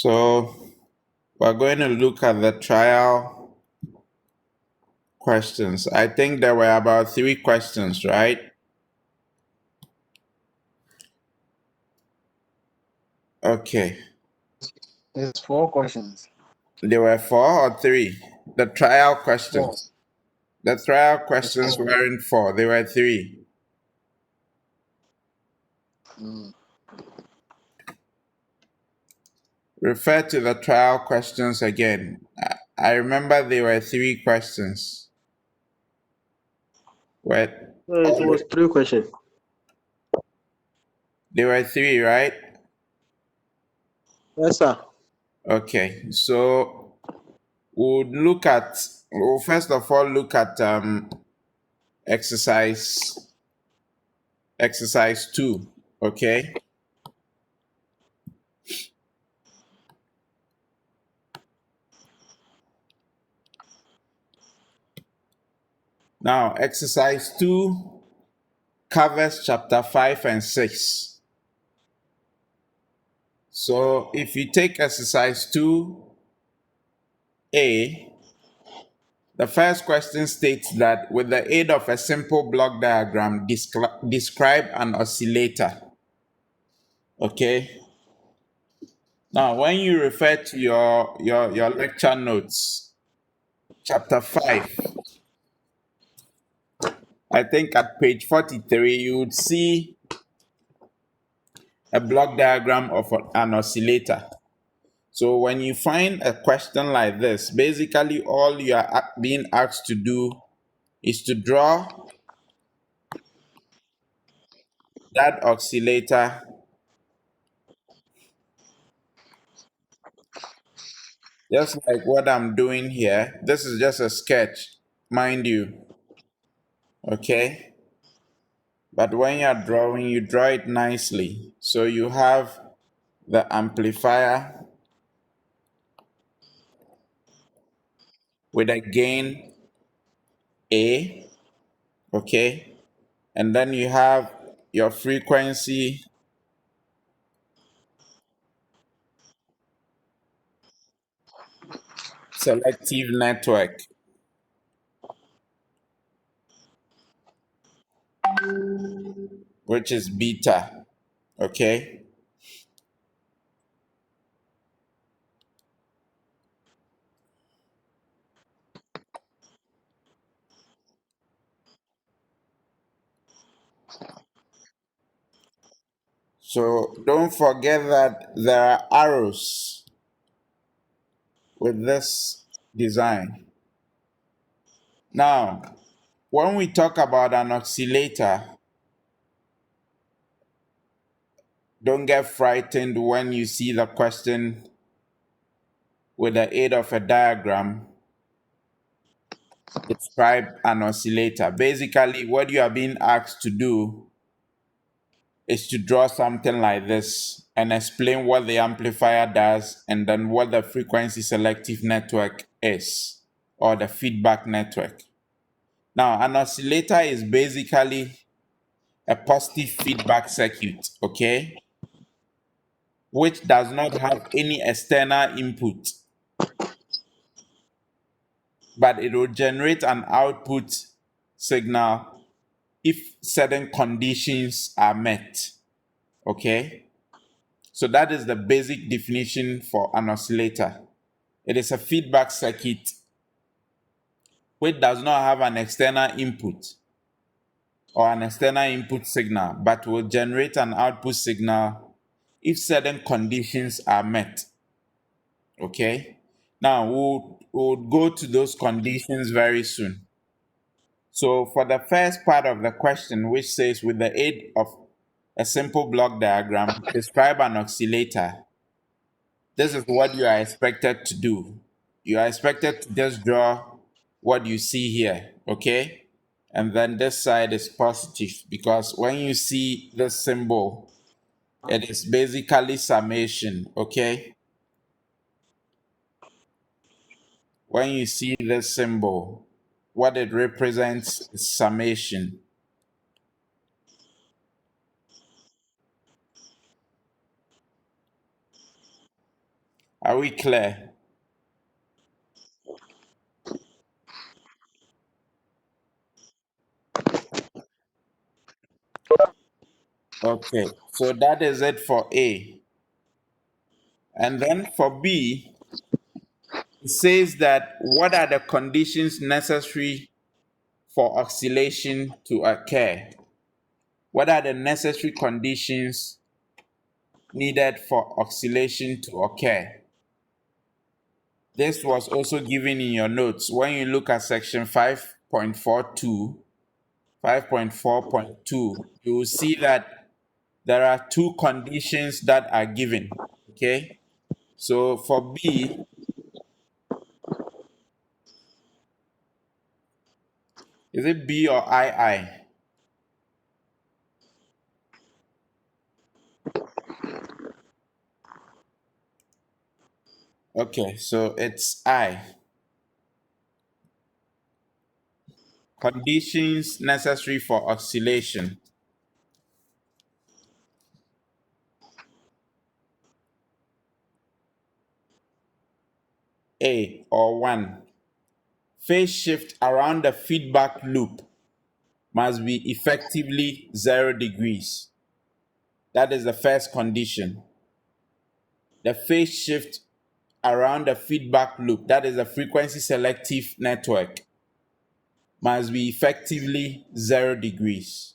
So we're going to look at the trial questions. I think there were about 3 questions, right? Okay. It's 4 questions. There were 4 or 3. The trial 4. questions. The trial It's questions 4. weren't 4, they were 3. Mm. Refer to the trial questions again. I remember there were 3 questions. Wait, It was 3 questions. there were 3, right? Yes, sir. Okay, so we'll first of all look at exercise 2. Okay. Now, exercise 2 covers chapter 5 and 6. So if you take exercise 2A, the first question states that with the aid of a simple block diagram, describe an oscillator. Okay. Now, when you refer to your lecture notes, chapter 5, I think at page 43, you would see a block diagram of an oscillator. So when you find a question like this, basically all you are being asked to do is to draw that oscillator just like what I'm doing here. This is just a sketch, mind you, okay? But when you're drawing, you draw it nicely. So you have the amplifier with a gain A, okay? And then you have your frequency selective network, which is beta, okay? So don't forget that there are arrows with this design. Now, when we talk about an oscillator, don't get frightened when you see the question with the aid of a diagram. Describe an oscillator. Basically, what you are being asked to do is to draw something like this and explain what the amplifier does and then what the frequency selective network is, or the feedback network. Now, an oscillator is basically a positive feedback circuit, okay, which does not have any external input, but it will generate an output signal if certain conditions are met, okay? So that is the basic definition for an oscillator. It is a feedback circuit which does not have an external input or an external input signal, but will generate an output signal if certain conditions are met. Okay? Now, we'll go to those conditions very soon. So for the first part of the question, which says, with the aid of a simple block diagram, describe an oscillator, this is what you are expected to do. You are expected to just draw what you see here, okay? And then this side is positive because when you see this symbol, it is basically summation, okay? When you see this symbol, what it represents is summation. Are we clear? Okay, so that is it for A. And then for B, it says that what are the conditions necessary for oscillation to occur? What are the necessary conditions needed for oscillation to occur? This was also given in your notes. When you look at section 5.42, 5.4.2, you will see that there are two conditions that are given. Okay, so for B, is it B or II? Okay, so it's I. Conditions necessary for oscillation. A or 1. Phase shift around the feedback loop must be effectively 0 degrees. That is the first condition. The phase shift around the feedback loop, that is a frequency selective network, must be effectively 0 degrees.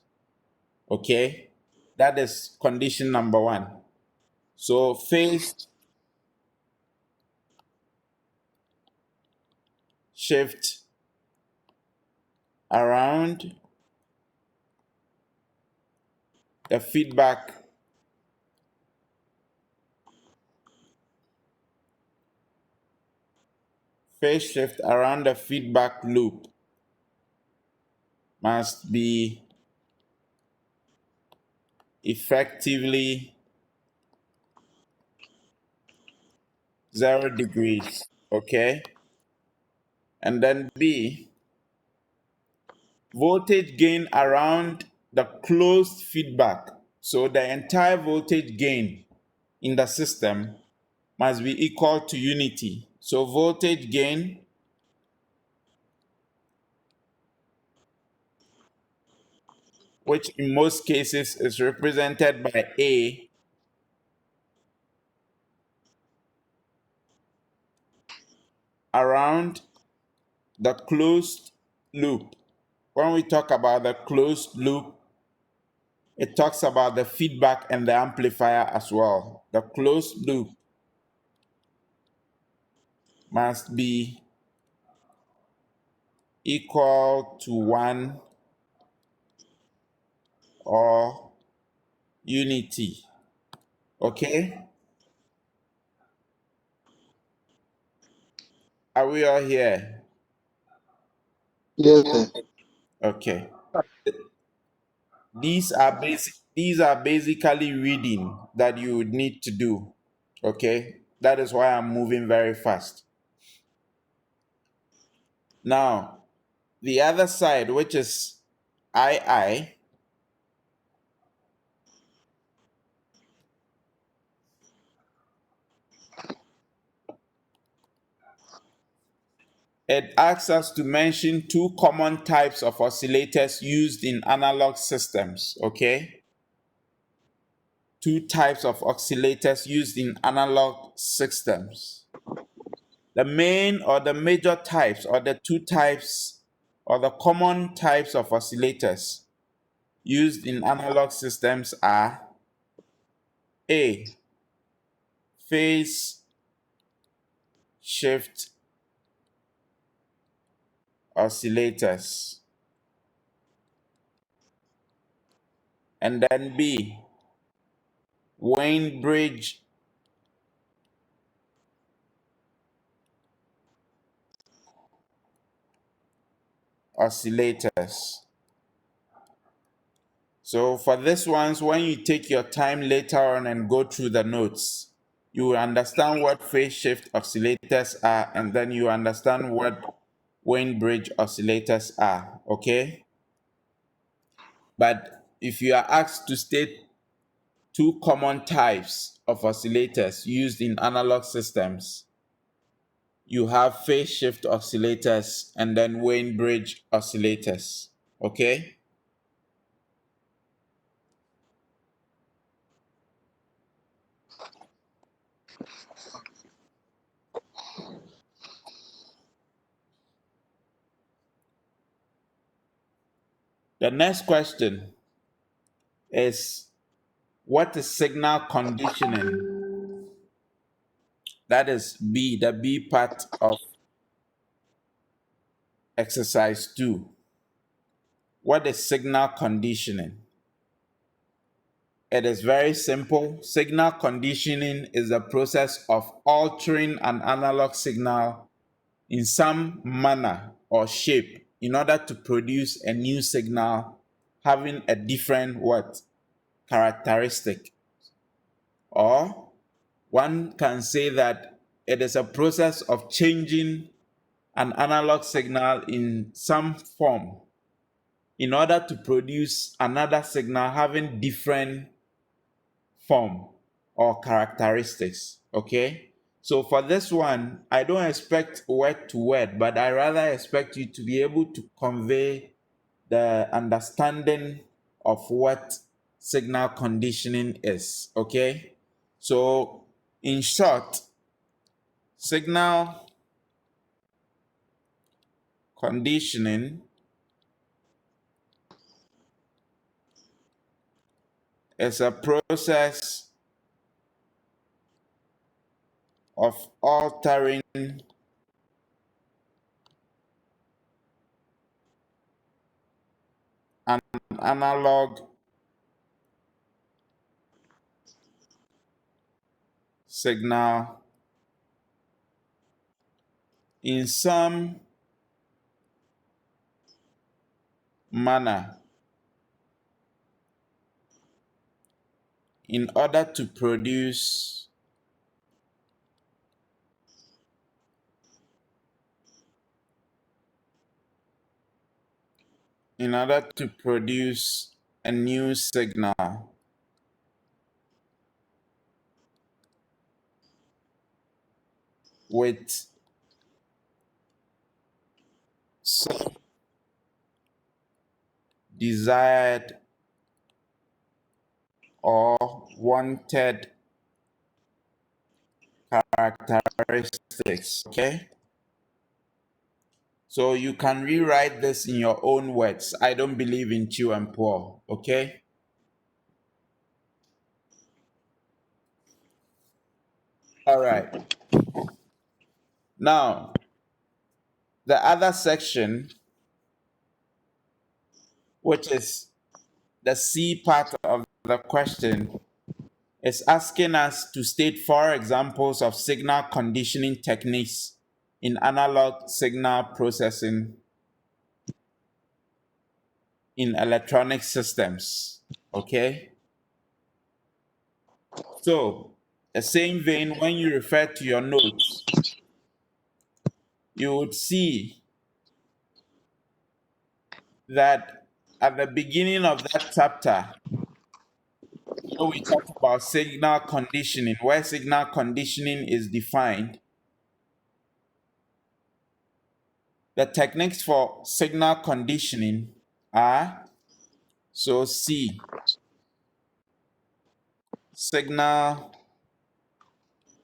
Okay, that is condition number 1. So phase shift around the feedback phase shift around the feedback loop must be effectively 0 degrees. Okay, and then B, voltage gain around the closed feedback. So the entire voltage gain in the system must be equal to unity. So voltage gain which in most cases is represented by A, around the closed loop. When we talk about the closed loop, it talks about the feedback and the amplifier as well. The closed loop must be equal to 1 or unity. Okay? Are we all here? Yes, sir. Okay. These are basically reading that you would need to do. Okay? That is why I'm moving very fast. Now, the other side, which is II, it asks us to mention two common types of oscillators used in analog systems. Okay? Two types of oscillators used in analog systems. The main or the major types, or the two types, or the common types of oscillators used in analog systems are A, phase shift oscillators, and then B, Wayne bridge oscillators. So for this ones, when you take your time later on and go through the notes, you will understand what phase shift oscillators are, and then you understand what Wayne bridge oscillators are. Okay? But if you are asked to state two common types of oscillators used in analog systems. You have phase shift oscillators and then Wayne bridge oscillators. Okay? The next question is, what is signal conditioning? That is B, the B part of exercise 2. What is signal conditioning? It is very simple. Signal conditioning is the process of altering an analog signal in some manner or shape in order to produce a new signal having a different what? Characteristic. Or one can say that it is a process of changing an analog signal in some form in order to produce another signal having different form or characteristics. Okay, so for this one, I don't expect word to word, but I rather expect you to be able to convey the understanding of what signal conditioning is. Okay, so in short, signal conditioning is a process of altering an analog signal in some manner in order to produce a new signal with some desired or wanted characteristics. Okay, so you can rewrite this in your own words. I don't believe in chew and pour. Okay, all right. Now the other section, which is the C part of the question, is asking us to state 4 examples of signal conditioning techniques in analog signal processing in electronic systems. Okay? So, the same vein, when you refer to your notes, you would see that at the beginning of that chapter, where we talk about signal conditioning, where signal conditioning is defined, the techniques for signal conditioning are, so C, signal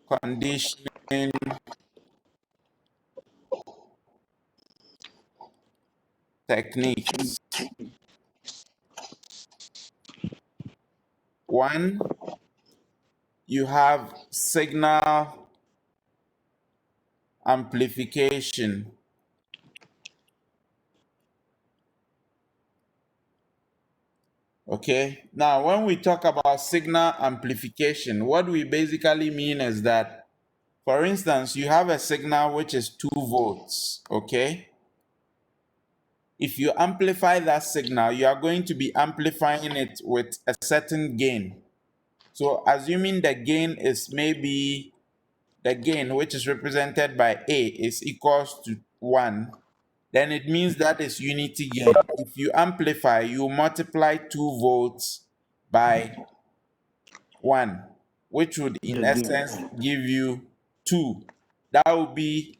conditioning techniques. One, you have signal amplification. Okay, now when we talk about signal amplification, what we basically mean is that, for instance, you have a signal which is 2 volts. Okay, if you amplify that signal, you are going to be amplifying it with a certain gain. So assuming the gain is maybe the gain, which is represented by A, is equals to 1, then it means that is unity gain. If you amplify, you multiply 2 volts by 1, which would in Yeah, give. essence give you 2. That would be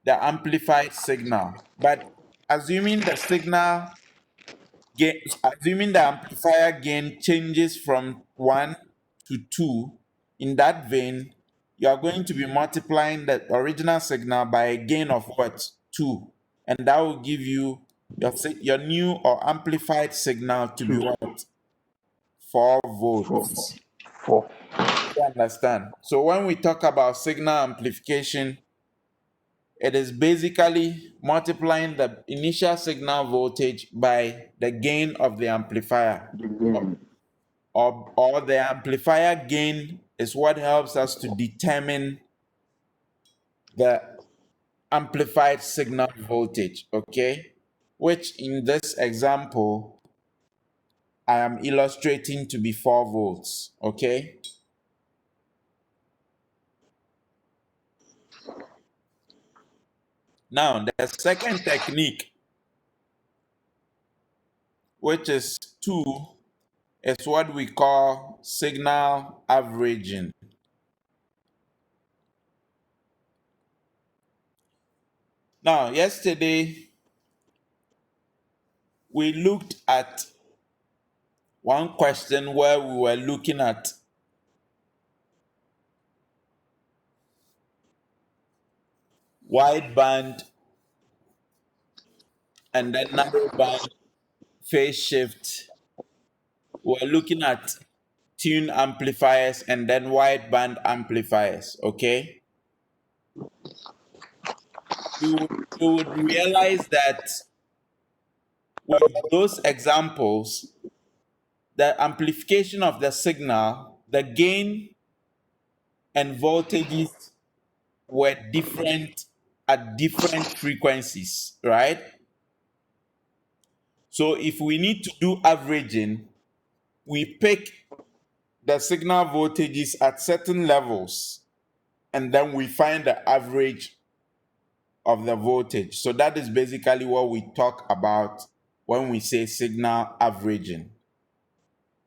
the amplified signal. But assuming the signal gain, assuming the amplifier gain changes from 1 to 2, in that vein, you are going to be multiplying the original signal by a gain of what? 2. And that will give you your new or amplified signal to be 2, what? 4 4. volts. 4. You understand? So when we talk about signal amplification, it is basically multiplying the initial signal voltage by the gain of the amplifier. The gain. Or the amplifier gain is what helps us to determine the amplified signal voltage, okay? Which in this example, I am illustrating to be 4 volts, okay? Now, the second technique, which is 2, is what we call signal averaging. Now, yesterday, we looked at one question where we were looking at wideband and then narrowband phase shift. We're looking at tune amplifiers and then wideband amplifiers, okay? You would realize that with those examples, the amplification of the signal, the gain and voltages were different at different frequencies, right? So if we need to do averaging, we pick the signal voltages at certain levels and then we find the average of the voltage. So that is basically what we talk about when we say signal averaging.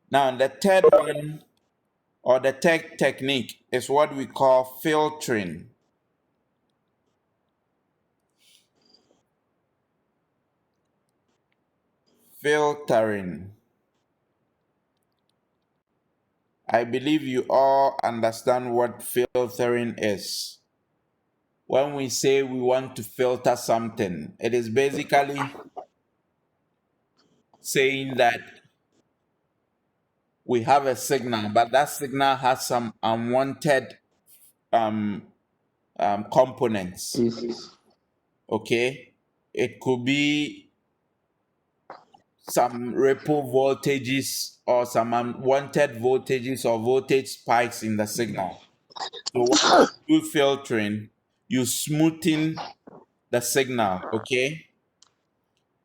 Now, the third one or the third technique is what we call filtering. Filtering. I believe you all understand what filtering is. When we say we want to filter something, it is basically saying that we have a signal, but that signal has some unwanted um, components. Is Okay, it could be some ripple voltages or some unwanted voltages or voltage spikes in the signal. So when you do filtering, you smoothen the signal, okay?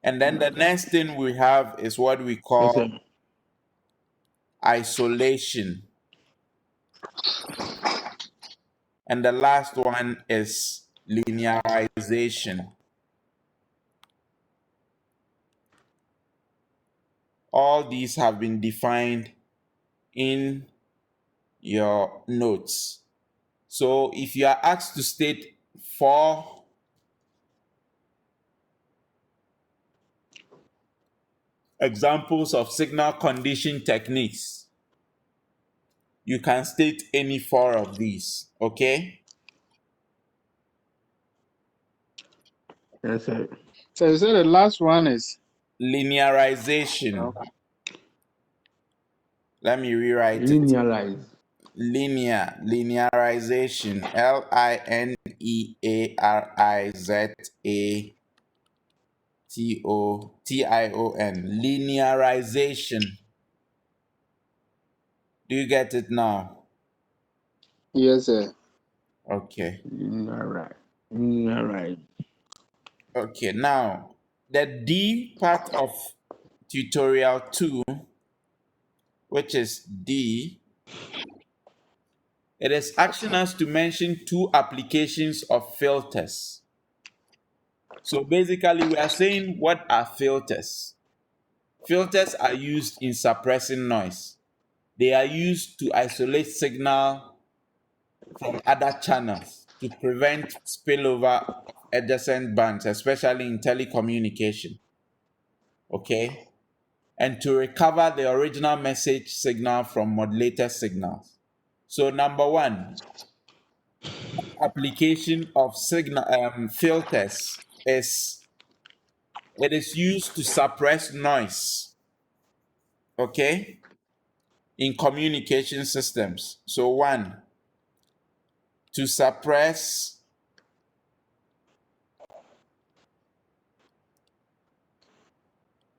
And then the next thing we have is what we yes, sir. call isolation. And the last one is linearization. All these have been defined in your notes. So if you are asked to state 4 examples of signal condition techniques, you can state any 4 of these, okay? Yes, sir. So you said the last one is Linearization. okay. Let me rewrite it. Linearize. Linearization. Linearization. Linearization. Do you get it now? Yes, sir. Okay. Linearize. Linearize. Okay. Now, the D part of tutorial 2, which is D, it is asking us to mention 2 applications of filters. So basically, we are saying what are filters? Filters are used in suppressing noise. They are used to isolate signal from other channels to prevent spillover of adjacent bands, especially in telecommunication. Okay? And to recover the original message signal from modulated signals. So, number one, application of signal filters is it is used to suppress noise, okay, in communication systems. So, one, to suppress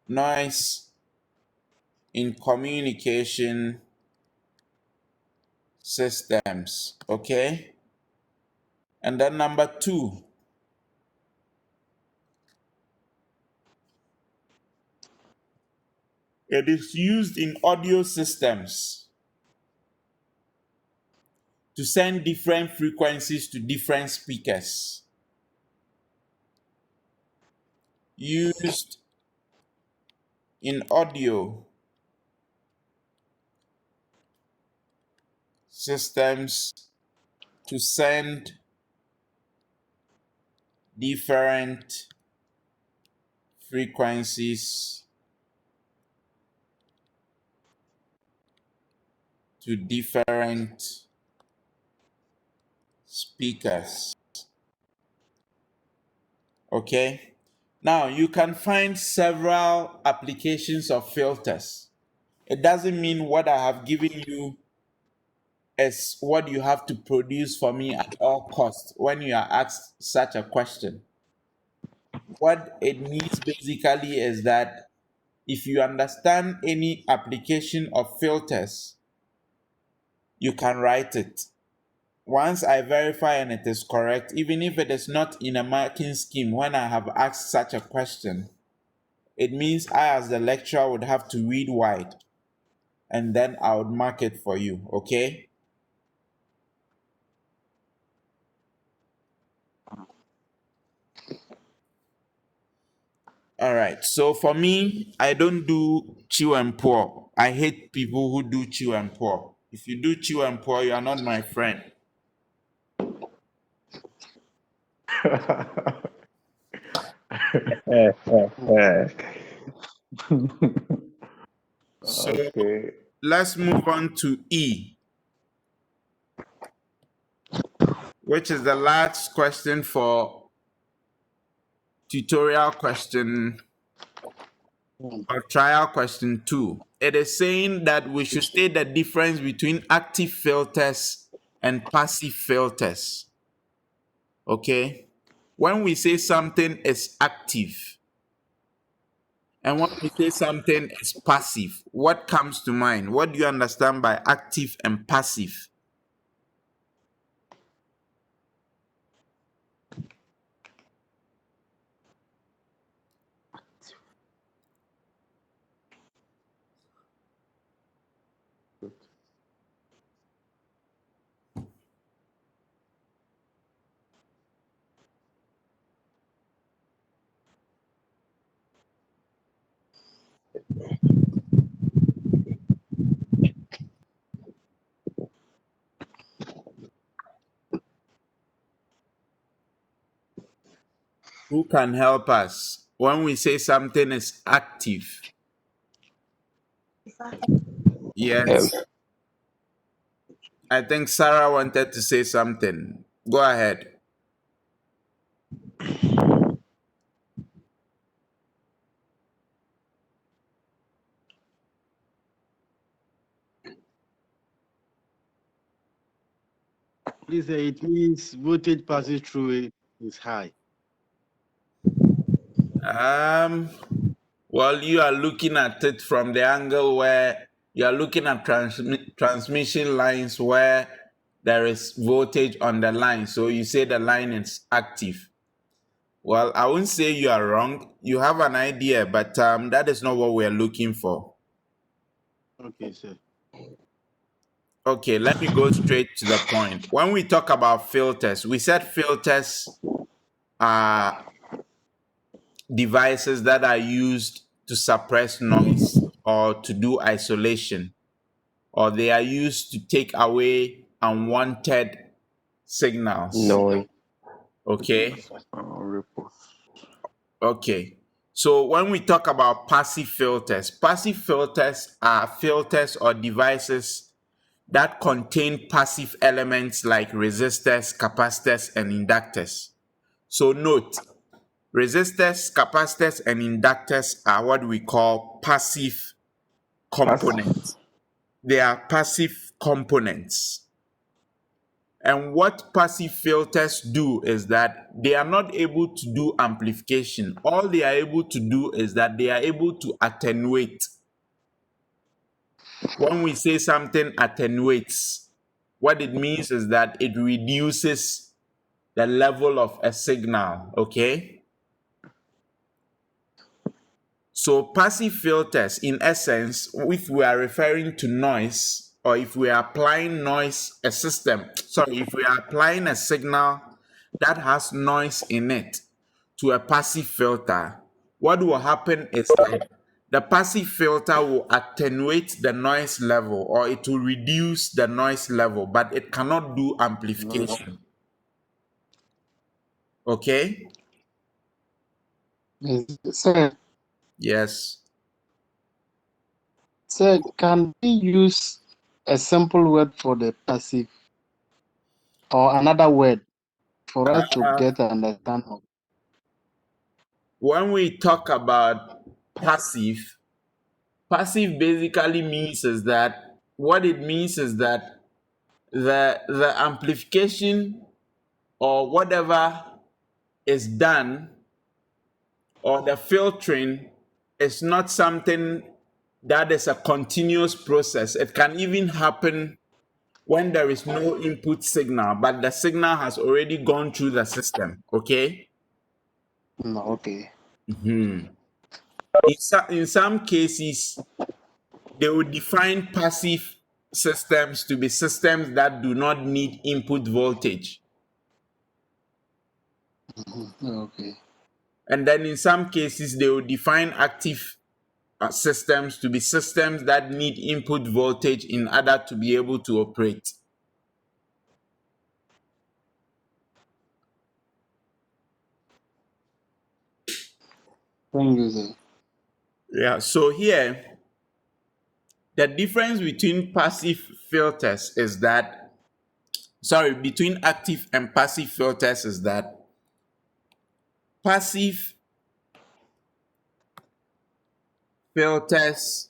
noise in communication systems, okay? And then number two, it is used in audio systems to send different frequencies to different speakers. Used in audio systems to send different frequencies to different speakers. Okay? Now, you can find several applications of filters. It doesn't mean what I have given you is what you have to produce for me at all costs when you are asked such a question. What it means basically is that if you understand any application of filters, you can write it. Once I verify and it is correct, even if it is not in a marking scheme, when I have asked such a question, it means I, as the lecturer, would have to read wide and then I would mark it for you, okay? All right, so for me, I don't do chew and pour. I hate people who do chew and pour. If you do chew and pour, you are not my friend. So Okay. let's move on to E, which is the last question for tutorial question or trial question 2. It is saying that we should state the difference between active filters and passive filters. Okay? When we say something is active and when we say something is passive, what comes to mind? What do you understand by active and passive? Who can help us? When we say something is active, Um, yes, I think Sarah wanted to say something. Go ahead. Please, it means voltage passing through it is high. Um, well, you are looking at it from the angle where you are looking at transmission lines where there is voltage on the line. So you say the line is active. Well, I wouldn't say you are wrong. You have an idea, but that is not what we are looking for. Okay, sir. Okay, let me go straight to the point. When we talk about filters, we said filters are devices that are used to suppress noise or to do isolation. or they are used to take away unwanted signals. Noise. Okay. Ripple. Okay. So when we talk about passive filters are filters or devices that contain passive elements like resistors, capacitors, and inductors. So note, resistors, capacitors, and inductors are what we call passive components. They are passive components. And what passive filters do is that they are not able to do amplification. All they are able to do is that they are able to attenuate. When we say something attenuates, what it means is that it reduces the level of a signal, okay? So passive filters, in essence, if we are referring to noise, or if we are applying if we are applying a signal that has noise in it to a passive filter, what will happen is that the passive filter will attenuate the noise level, or it will reduce the noise level, but it cannot do amplification. Okay? Yes. Sir, can we use a simple word for the passive or another word for us to get an understanding? When we talk about passive basically means is that what it means is that the amplification or whatever is done, or the filtering, is not something that is a continuous process. It can even happen when there is no input signal, but the signal has already gone through the system. Okay. No, okay. In some cases, they would define passive systems to be systems that do not need input voltage. Okay. And then in some cases, they will define active systems to be systems that need input voltage in order to be able to operate. Thank you, sir. Yeah, so here, the difference between between active and passive filters is that passive filters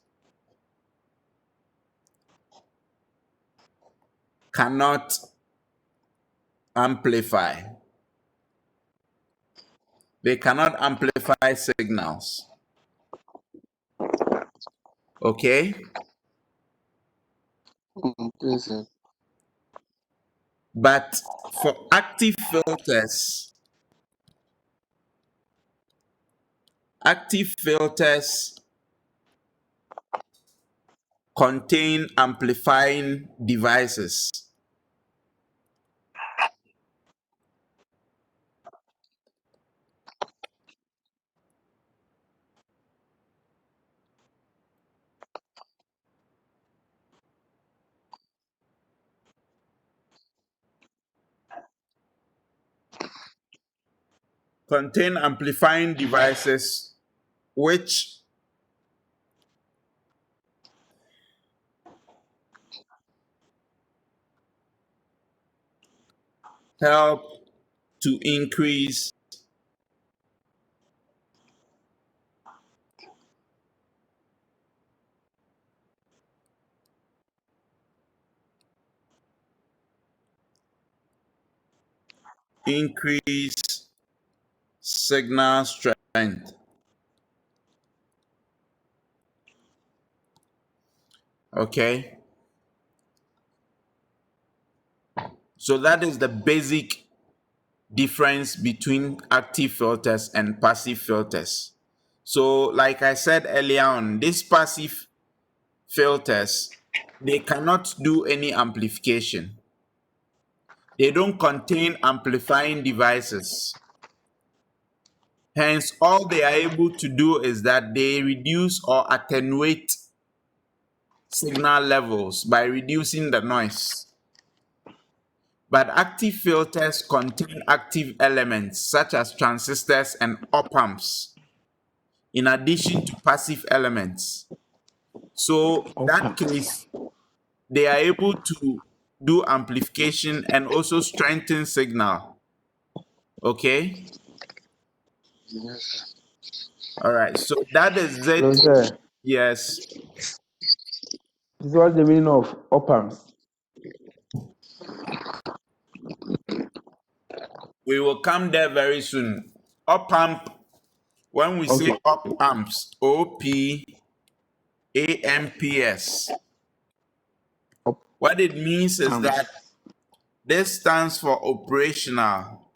cannot amplify. They cannot amplify signals. Okay? Okay, sir. But for active filters contain amplifying devices. Contain amplifying devices which help to increase signal strength. Okay? So that is the basic difference between active filters and passive filters. So like I said earlier on, these passive filters, they cannot do any amplification. They don't contain amplifying devices. Hence, all they are able to do is that they reduce or attenuate signal levels by reducing the noise. But active filters contain active elements such as transistors and op-amps, in addition to passive elements. So in that case, they are able to do amplification and also strengthen signal. Okay? Yes. All right. So that is it. Hello, sir. Yes. This is what the meaning of op-amps. We will come there very soon. Op-amp, when we say Okay. op-amps, OPAMPS, what it means is that this stands for operational.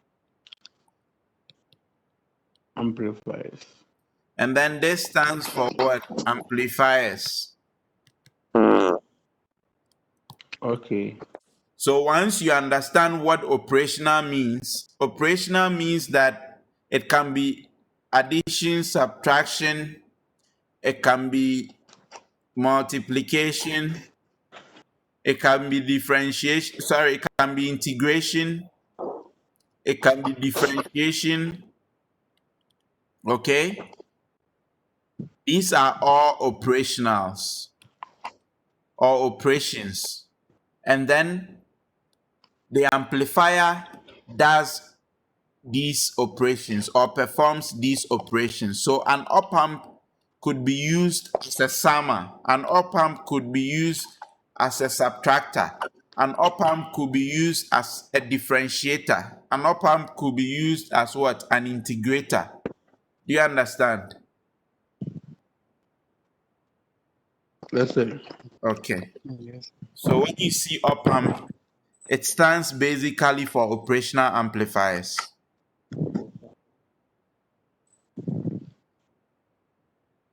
Amplifiers. And then this stands for what? Amplifiers. Okay. So once you understand what operational means that it can be addition, subtraction, it can be multiplication, it can be differentiation, it can be integration, it can be differentiation. Okay? These are all operationals or operations. And then the amplifier does these operations or performs these operations. So an op-amp could be used as a summer. An op-amp could be used as a subtractor. An op-amp could be used as a differentiator. An op-amp could be used as what? An integrator. Do you understand? Yes, sir. Okay. Yes. So when you see op-amp, it stands basically for operational amplifiers.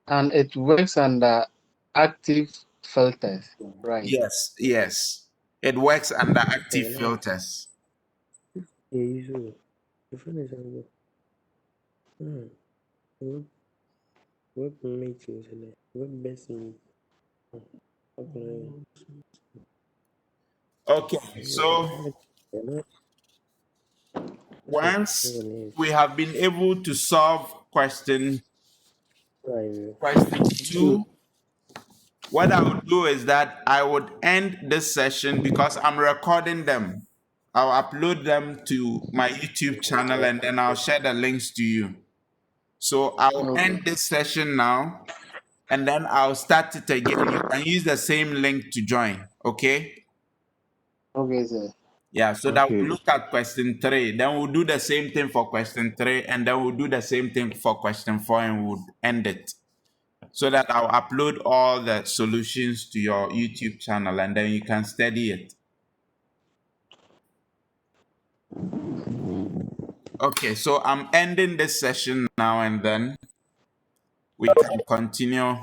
And it works under active filters, right? Yes, yes. It works under active Hello. filters. Yeah, usually. The phone is on the what makes you select? What best means? Okay. Okay, so once we have been able to solve question two, what I would do is that I would end this session because I'm recording them. I'll upload them to my YouTube channel and then I'll share the links to you. So I'll Okay. end this session now and then I'll start it again. You can use the same link to join, okay? Okay, sir. Yeah, so that Okay. we'll look at question 3. Then we'll do the same thing for question 3, and then we'll do the same thing for question 4, and we'll end it. So that I'll upload all the solutions to your YouTube channel, and then you can study it. Okay, so I'm ending this session now, and then we can continue